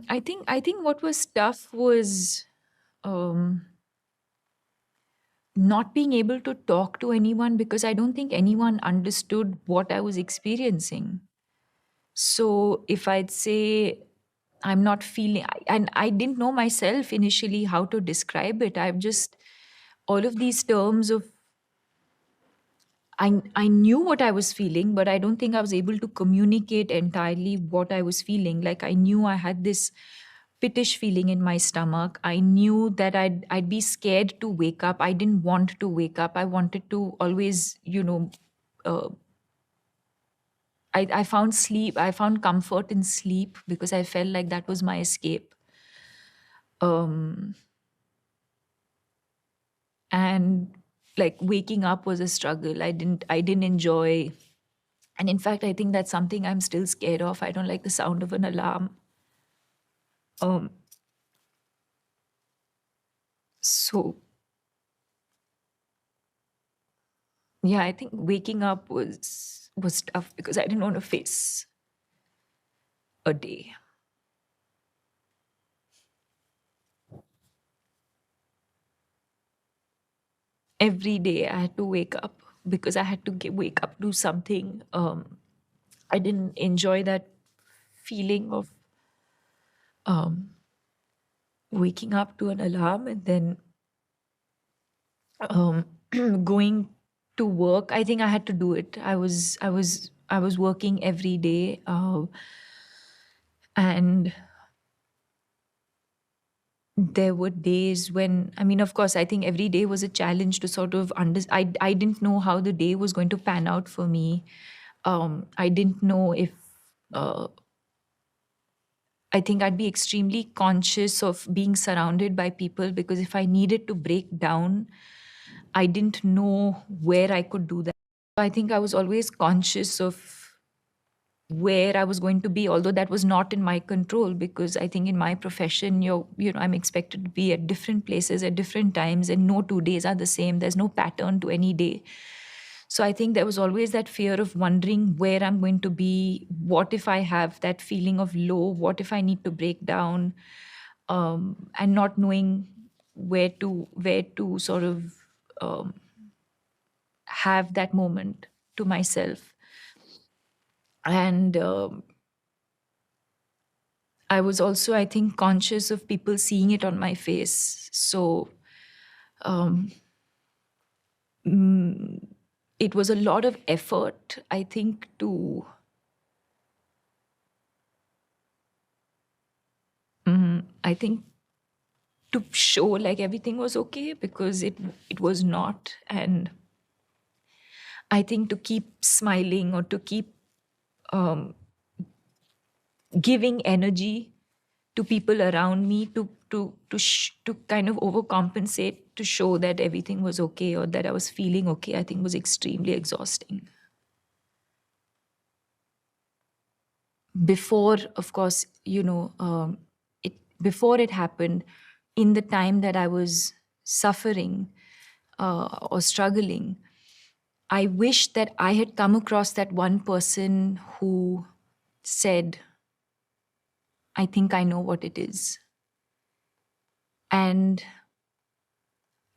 I think what was tough was um, not being able to talk to anyone because I don't think anyone understood what I was experiencing. So if I'd say I'm not feeling, and I didn't know myself initially how to describe it. I've just all of these terms of I knew what I was feeling, but I don't think I was able to communicate entirely what I was feeling. Like I knew I had this pittish feeling in my stomach. I knew that I'd be scared to wake up. I didn't want to wake up. I wanted to always, uh, I found sleep. I found comfort in sleep because I felt like that was my escape. Um, and like waking up was a struggle. I didn't enjoy. And in fact, I think that's something I'm still scared of. I don't like the sound of an alarm. Um, so yeah, I think waking up was tough because I didn't want to face a day. Every day I had to wake up because I had to wake up, do something. I didn't enjoy that feeling of um, waking up to an alarm and then um, going to work. I think I had to do it. I was working every day, and there were days when, I mean, of course, I think every day was a challenge to sort of I didn't know how the day was going to pan out for me. I didn't know if uh, I think I'd be extremely conscious of being surrounded by people because if I needed to break down, I didn't know where I could do that. I think I was always conscious of where I was going to be, although that was not in my control because I think in my profession, I'm expected to be at different places at different times, and no 2 days are the same. There's no pattern to any day. So I think there was always that fear of wondering where I'm going to be. What if I have that feeling of low? What if I need to break down? And not knowing where to sort of um, have that moment to myself. And I was also, I think, conscious of people seeing it on my face. So um, mm, it was a lot of effort, I think, I think, to show like everything was okay because it was not. And I think to keep smiling or to keep um, giving energy to people around me to kind of overcompensate to show that everything was okay or that I was feeling okay, I think was extremely exhausting. Before, of course, it before it happened, in the time that I was suffering or struggling, I wish that I had come across that one person who said, I think I know what it is. And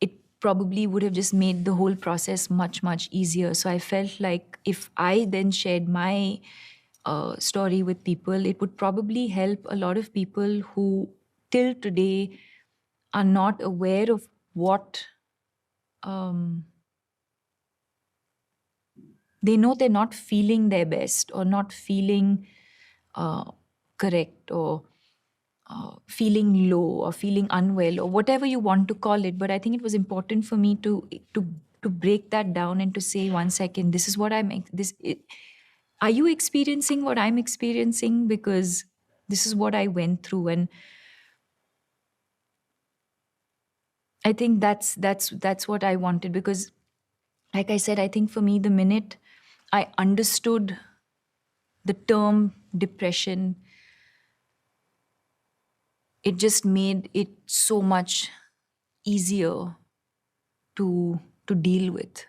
it probably would have just made the whole process much, much easier. So I felt like if I then shared my story with people, it would probably help a lot of people who till today are not aware of what they know they're not feeling their best or not feeling correct or feeling low or feeling unwell or whatever you want to call it. But I think it was important for me to break that down and to say, 1 second, this is what are you experiencing what I'm experiencing? Because this is what I went through. And I think that's what I wanted because, like I said, I think for me, the minute I understood the term depression, it just made it so much easier to deal with.